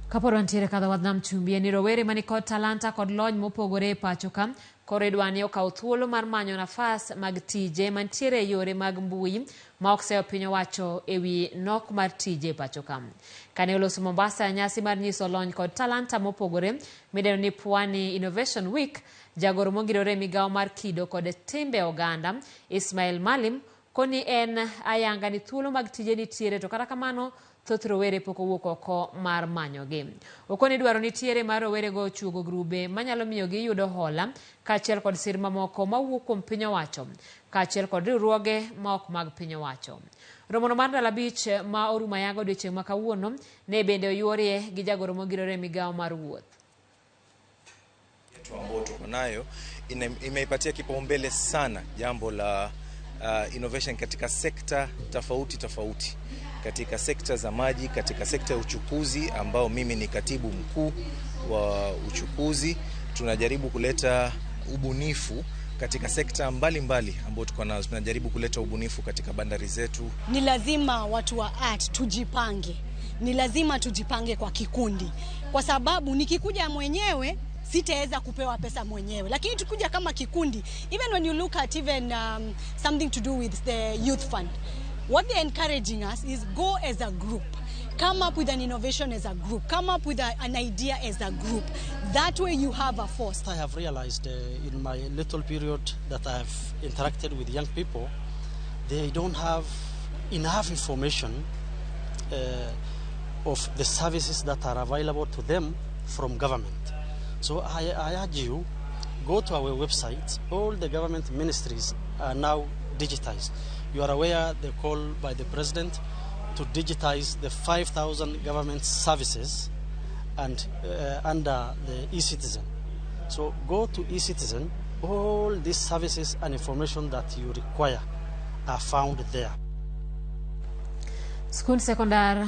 Kaporo antiere kada wadnam chumbi ni rowere mani kod talanta kod lony mopogore pachoka koro idwani okaw thuolo mar manyo nafas mag tije mantiere yore mag mbui ma okseyo piny owacho ewi nok mar tije pachoka. Kane oloso Mombasa nyasi mar nyiso lony kod talanta mopogore mideno ni Pwani Innovation Week, jagoro mogirore migawo mar kido kod timbe oganda Ismail Malim koni en ayanga ni thuolo mag tije nitiere, to kata kamano thoth rowere pok owuok oko mar manyogi. Okoni dwaro nitiere mar rowere go chuogo grube manyalo miyo gi yudo hola kaachiel kod sir mamoko mawuok kuom piny owacho kaachiel kod riwruoge ma ok mag piny owacho. Romono mar ndalo 5 ma orumo ayanga odiochieng' ma kawuono ne bende oyuorie gi jagoro mogirore migawo mar wuoth. Ambayo tuko nayo imeipatia kipaumbele sana jambo la innovation katika sekta tofauti, katika sekta za maji, katika sekta ya uchukuzi ambao mimi ni katibu mkuu wa uchukuzi. Tunajaribu kuleta ubunifu katika sekta mbalimbali ambao tuko nazo. Tunajaribu kuleta ubunifu katika bandari zetu. Ni lazima watu wa art tujipange. Ni lazima tujipange kwa kikundi. Kwa sababu nikikuja mwenyewe sitaweza kupewa pesa mwenyewe, lakini tukuja kama kikundi. Even when you look at even something to do with the youth fund, what they're encouraging us is go as a group, come up with an innovation as a group, come up with an idea as a group. That way you have a force. I have realized in my little period that I have interacted with young people, they don't have enough information of the services that are available to them from government. So I urge you, go to our website. All the government ministries are now digitized. You are aware the call by the president to digitize the 5,000 government services and under the e-citizen. So go to e-citizen. All these services and information that you require are found there. School secondary